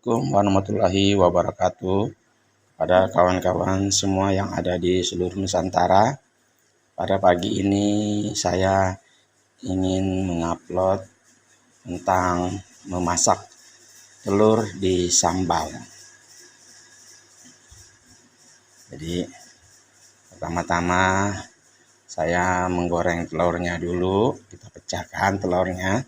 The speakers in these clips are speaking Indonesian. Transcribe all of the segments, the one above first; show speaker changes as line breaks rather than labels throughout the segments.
Assalamualaikum warahmatullahi wabarakatuh. Pada kawan-kawan semua yang ada di seluruh Nusantara, pada pagi ini saya ingin mengupload tentang memasak telur di sambal. Jadi pertama-tama saya menggoreng telurnya dulu, kita pecahkan telurnya.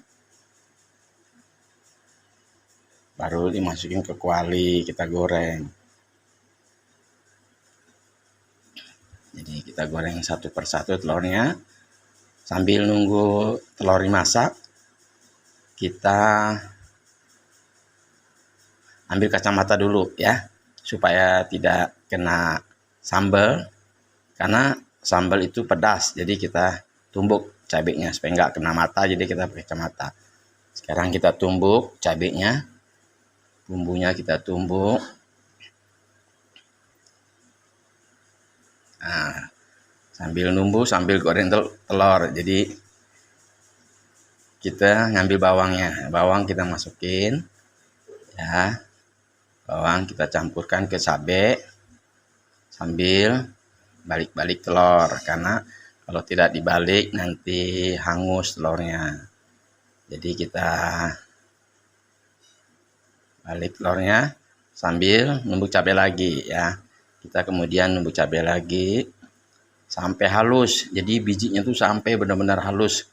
Baru dimasukin ke kuali, kita goreng. Jadi kita goreng satu persatu telurnya. Sambil nunggu telur dimasak, kita ambil kacamata dulu ya, supaya tidak kena sambal. Karena sambal itu pedas, jadi kita tumbuk cabenya supaya nggak kena mata, jadi kita pakai kacamata. Sekarang kita tumbuk cabenya. Bumbunya kita tumbuk. Nah, sambil nunggu sambil goreng telur. Jadi kita ngambil bawangnya. Bawang kita masukin. Ya. Bawang kita campurkan ke cabai sambil balik-balik telur, karena kalau tidak dibalik nanti hangus telurnya. Jadi kita balik telurnya sambil numbuk cabai lagi ya. Kita kemudian numbuk cabai lagi sampai halus. Jadi bijinya tuh sampai benar-benar halus.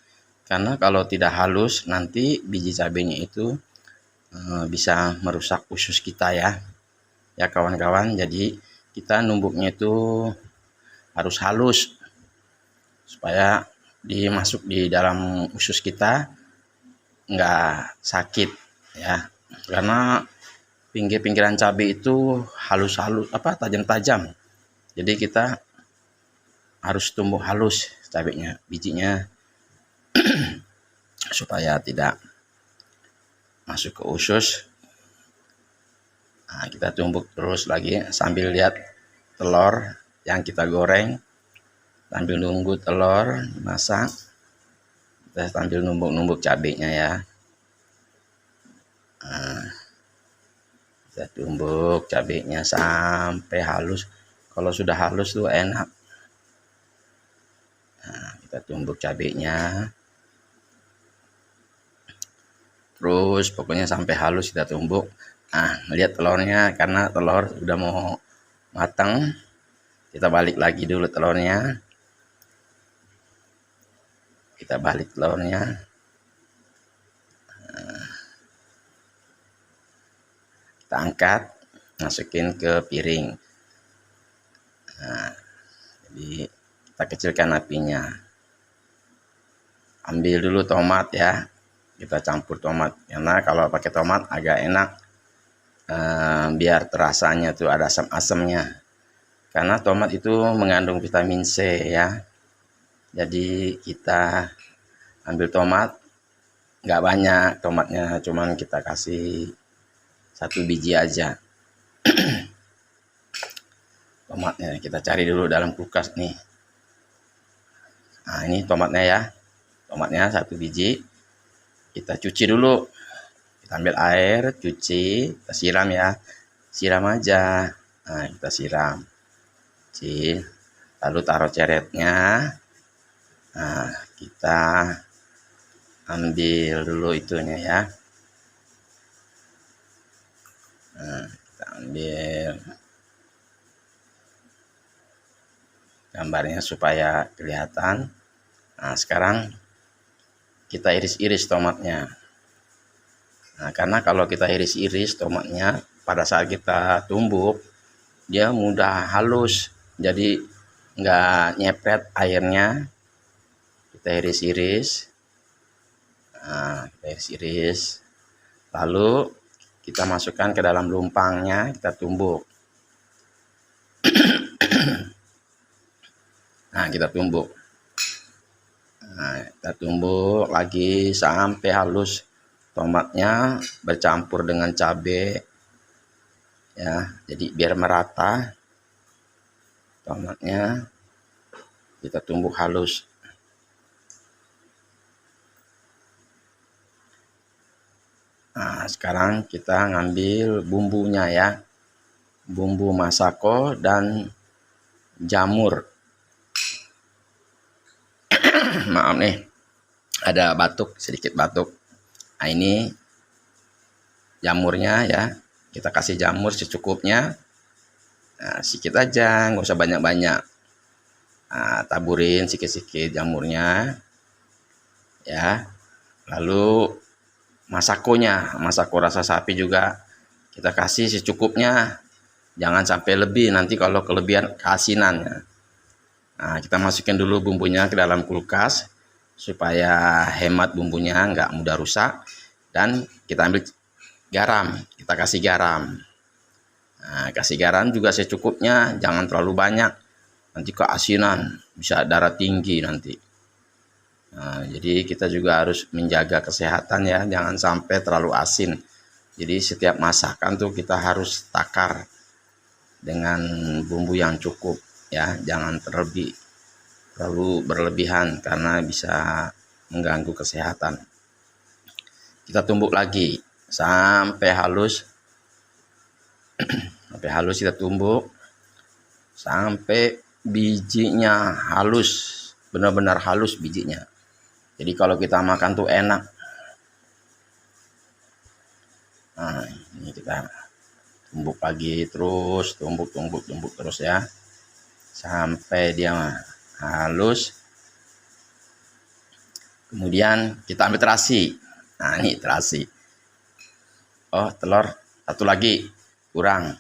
Karena kalau tidak halus nanti biji cabainya itu bisa merusak usus kita ya. Ya kawan-kawan, jadi kita numbuknya itu harus halus supaya dimasuk di dalam usus kita nggak sakit ya. Karena pinggir-pinggiran cabai itu halus-halus tajam-tajam. Jadi kita harus tumbuk halus cabainya, bijinya supaya tidak masuk ke usus. Nah, kita tumbuk terus lagi sambil lihat telur yang kita goreng, sambil nunggu telur masak. Kita sambil numbuk-numbuk cabainya ya. Nah, kita tumbuk cabainya sampai halus. Kalau sudah halus tuh enak. Nah, kita tumbuk cabainya. Terus pokoknya sampai halus kita tumbuk. Nah, lihat telurnya, karena telur udah mau matang. Kita balik lagi dulu telurnya. Kita balik telurnya. Nah, kita angkat, masukin ke piring. Nah, jadi kita kecilkan apinya. Ambil dulu tomat ya. Kita campur tomat. Karena kalau pakai tomat agak enak. Biar terasanya tuh ada asam-asamnya. Karena tomat itu mengandung vitamin C ya. Jadi kita ambil tomat, nggak banyak tomatnya, cuman kita kasih 1 biji aja. Tomatnya kita cari dulu dalam kulkas nih. Nah, ini tomatnya ya. Tomatnya 1 biji. Kita cuci dulu. Kita ambil air, cuci, kita siram ya. Siram aja. Nah, kita siram. Cuci. Lalu taruh ceretnya. Nah, kita ambil dulu itunya ya. Nah, kita ambil gambarnya supaya kelihatan. Nah, sekarang kita iris-iris tomatnya. Nah, karena kalau kita iris-iris tomatnya pada saat kita tumbuk, dia mudah halus. Jadi nggak nyepet airnya. Kita iris-iris. Nah, kita iris-iris. Lalu kita masukkan ke dalam lumpangnya, kita tumbuk. Nah, kita tumbuk. Nah, kita tumbuk lagi sampai halus. Tomatnya bercampur dengan cabai. Ya, jadi biar merata. Tomatnya kita tumbuk halus. Nah, sekarang kita ngambil bumbunya ya. Bumbu masako dan jamur. Maaf nih, ada batuk, sedikit batuk. Nah, ini jamurnya ya. Kita kasih jamur secukupnya. Nah, sedikit aja, nggak usah banyak-banyak. Nah, taburin sedikit-sedikit jamurnya ya. Lalu masakonya, masako rasa sapi juga kita kasih secukupnya, jangan sampai lebih, nanti kalau kelebihan keasinan. Nah, kita masukin dulu bumbunya ke dalam kulkas supaya hemat bumbunya, nggak mudah rusak. Dan kita ambil garam, kita kasih garam. Nah, kasih garam juga secukupnya, jangan terlalu banyak, nanti keasinan, bisa darah tinggi nanti. Nah, jadi kita juga harus menjaga kesehatan ya, jangan sampai terlalu asin. Jadi setiap masakan tuh kita harus takar dengan bumbu yang cukup ya, jangan terlalu berlebihan karena bisa mengganggu kesehatan. Kita tumbuk lagi sampai halus. Sampai halus kita tumbuk sampai bijinya halus, benar-benar halus bijinya. Jadi kalau kita makan tuh enak. Nah, ini kita tumbuk lagi terus, tumbuk terus ya. Sampai dia halus. Kemudian kita ambil terasi. Nah, ini terasi. Oh, telur satu lagi kurang.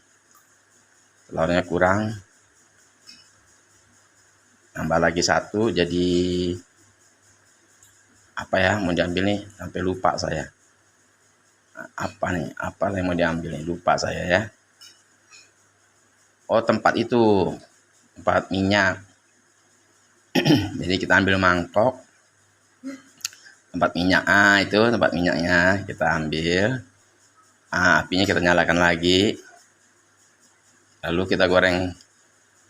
Telurnya kurang. Tambah lagi satu, jadi apa ya mau diambil nih, sampai lupa saya. Apa nih, apa yang mau diambil nih, lupa saya ya. Oh, tempat itu, tempat minyak. Jadi kita ambil mangkok, tempat minyak. Itu tempat minyaknya kita ambil. Apinya kita nyalakan lagi. Lalu kita goreng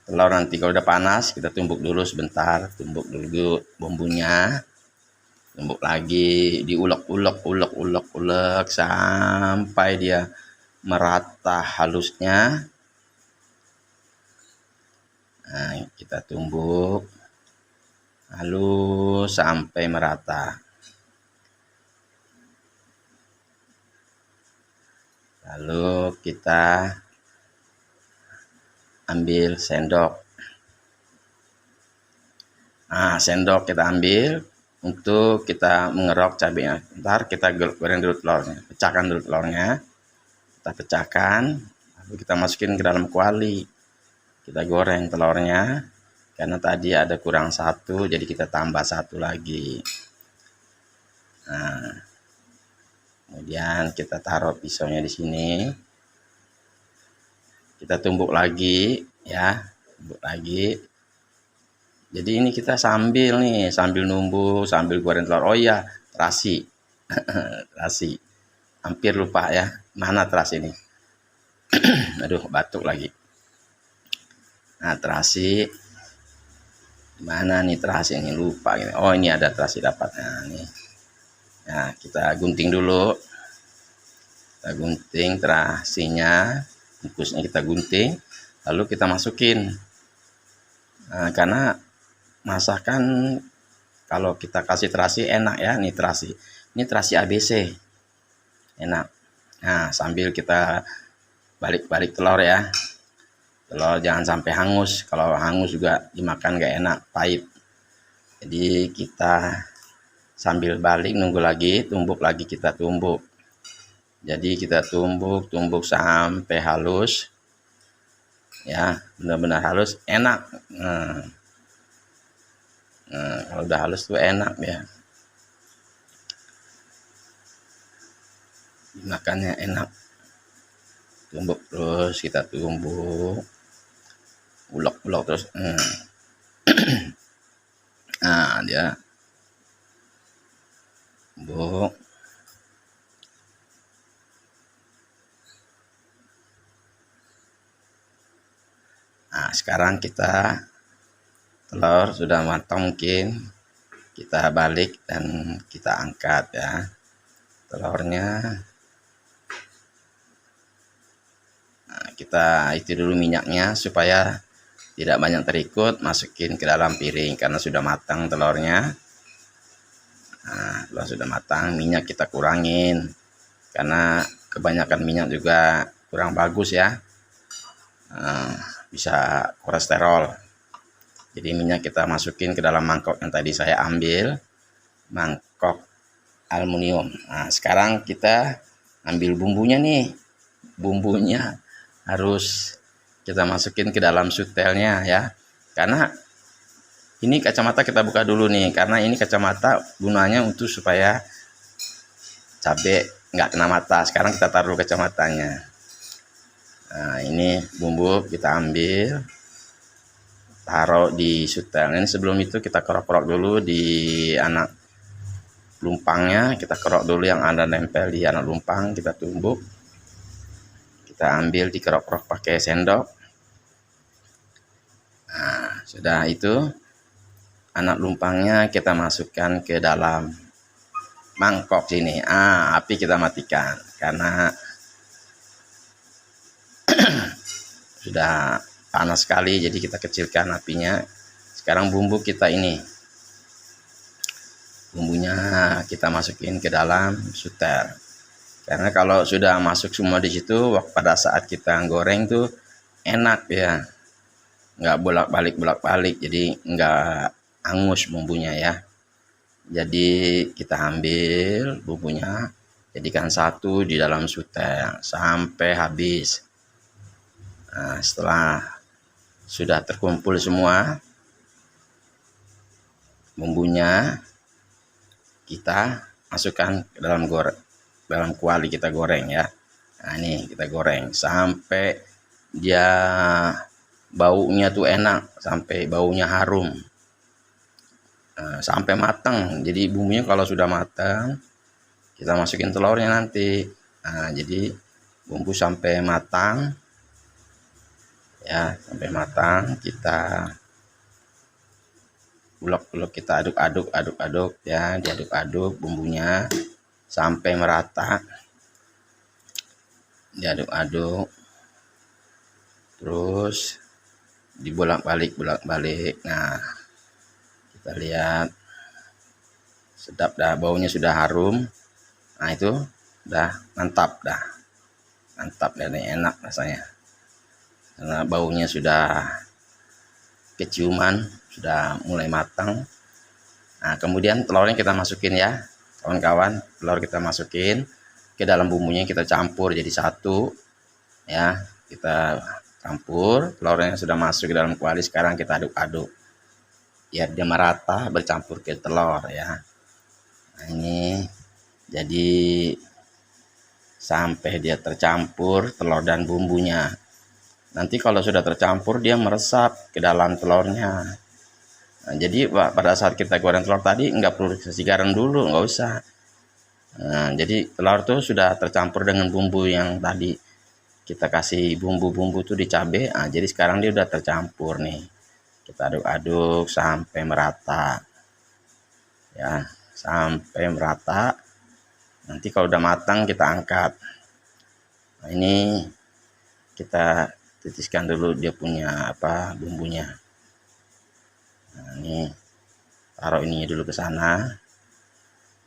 telur. Nanti kalau udah panas kita tumbuk dulu sebentar, tumbuk dulu bumbunya. Tumbuk lagi, diulek sampai dia merata halusnya. Nah, kita tumbuk halus sampai merata. Lalu kita ambil sendok. Nah, sendok kita ambil untuk kita mengerok cabenya. Ntar kita goreng dulu telurnya, pecahkan dulu telurnya. Kita pecahkan, lalu kita masukin ke dalam kuali. Kita goreng telurnya, karena tadi ada kurang satu, jadi kita tambah satu lagi. Nah, kemudian kita taruh pisaunya di sini. Kita tumbuk lagi, ya, tumbuk lagi. Jadi ini kita sambil nunggu, sambil goreng telur. Oh iya, terasi. Terasi. Hampir lupa ya, mana terasi ini? Aduh, batuk lagi. Nah, terasi. Mana nih terasi ini, lupa gitu. Oh, ini ada terasi dapat. Nah, nih. Nah, kita gunting dulu. Kita gunting terasinya, bungkusnya kita gunting, lalu kita masukin. Nah, karena masakan kalau kita kasih terasi enak ya, nih terasi. Ini terasi ABC. Enak. Nah, sambil kita balik-balik telur ya. Telur jangan sampai hangus. Kalau hangus juga dimakan gak enak, pahit. Jadi kita sambil balik nunggu lagi, tumbuk lagi kita tumbuk. Jadi kita tumbuk sampai halus. Ya, benar-benar halus, enak. Nah, kalau udah halus tuh enak ya, makannya enak. Tumbuk terus, kita tumbuk, ulek terus. Nah, dia tumbuk. Nah, sekarang kita telur sudah matang, mungkin kita balik dan kita angkat ya telurnya. kita itu dulu minyaknya supaya tidak banyak terikut. Masukin ke dalam piring karena sudah matang telurnya. Nah, kalau sudah matang, minyak kita kurangin karena kebanyakan minyak juga kurang bagus ya, bisa kolesterol. Jadi minyak kita masukin ke dalam mangkok yang tadi saya ambil, mangkok aluminium. Nah, sekarang kita ambil bumbunya nih. Bumbunya harus kita masukin ke dalam sutelnya ya. Karena ini kacamata kita buka dulu nih, karena ini kacamata gunanya untuk supaya cabai nggak kena mata. Sekarang kita taruh kacamatanya. Nah, ini bumbu kita ambil, taruh di sutel. Ini sebelum itu kita kerok-kerok dulu di anak lumpangnya. Kita kerok dulu yang ada nempel di anak lumpang, kita tumbuk. Kita ambil, dikerok-kerok pakai sendok. Nah, sudah itu anak lumpangnya kita masukkan ke dalam mangkok sini. Api kita matikan karena sudah panas sekali, jadi kita kecilkan apinya. Sekarang bumbu kita ini, bumbunya kita masukin ke dalam sutel. Karena kalau sudah masuk semua di situ, pada saat kita goreng tuh enak ya, nggak bolak-balik, jadi nggak angus bumbunya ya. Jadi kita ambil bumbunya, jadikan satu di dalam sutel sampai habis. Nah, setelah sudah terkumpul semua bumbunya, kita masukkan ke dalam kuali, kita goreng ya. Nah, ini kita goreng sampai dia baunya tuh enak, sampai baunya harum. Nah, sampai matang. Jadi bumbunya kalau sudah matang, kita masukin telurnya nanti. Nah, jadi bumbu sampai matang ya, sampai matang kita ulek-ulek, kita aduk-aduk ya, diaduk-aduk bumbunya sampai merata, diaduk-aduk terus dibolak-balik. Nah, kita lihat sedap dah, baunya sudah harum. Nah, itu udah mantap dah dan enak rasanya karena baunya sudah keciuman, sudah mulai matang. Nah, kemudian telurnya kita masukin ya kawan-kawan. Telur kita masukin ke dalam bumbunya, kita campur jadi satu ya. Kita campur, telurnya sudah masuk ke dalam kuali. Sekarang kita aduk-aduk biar dia merata, bercampur ke telur ya. Nah, ini jadi sampai dia tercampur telur dan bumbunya. Nanti kalau sudah tercampur, dia meresap ke dalam telurnya. Nah, jadi pada saat kita goreng telur tadi nggak perlu kasih garam dulu, nggak usah. Nah, jadi telur tuh sudah tercampur dengan bumbu yang tadi kita kasih bumbu-bumbu tuh di cabai. Nah, jadi sekarang dia udah tercampur nih. Kita aduk-aduk sampai merata ya, sampai merata. Nanti kalau udah matang kita angkat. Nah, ini kita titiskan dulu dia punya bumbunya. Nah, ini taruh ini dulu ke sana.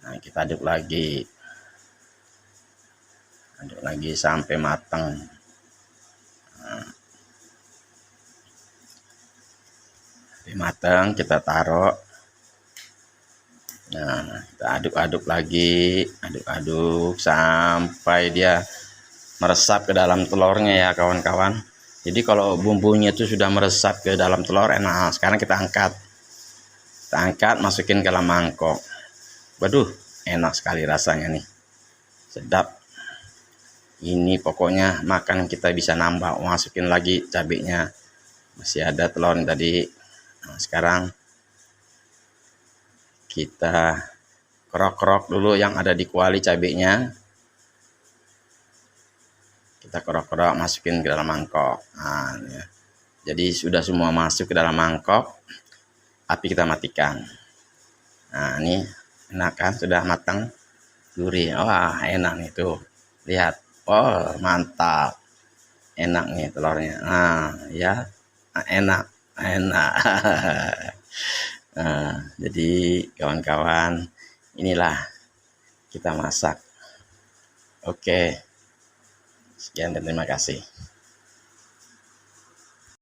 Nah, kita aduk lagi sampai matang. Nah, sampai matang kita taruh. Nah, kita aduk-aduk lagi, aduk-aduk sampai dia meresap ke dalam telurnya ya kawan-kawan. Jadi kalau bumbunya itu sudah meresap ke dalam telur, enak. Sekarang kita angkat, masukin ke dalam mangkok. Waduh, enak sekali rasanya nih, sedap. Ini pokoknya makan kita bisa nambah. Masukin lagi cabenya, masih ada telur tadi. Nah, sekarang kita kerok-kerok dulu yang ada di kuali cabenya. Kita kerok-kerok, masukin ke dalam mangkok. Nah, ya. Jadi sudah semua masuk ke dalam mangkok, api kita matikan. Nah, ini enak kan, sudah matang, gurih. Wah, enak nih tuh, lihat. Oh, mantap. enak nih telurnya. Nah, ya, enak, enak. Nah, jadi kawan-kawan, inilah kita masak. Oke, sekian dan terima kasih.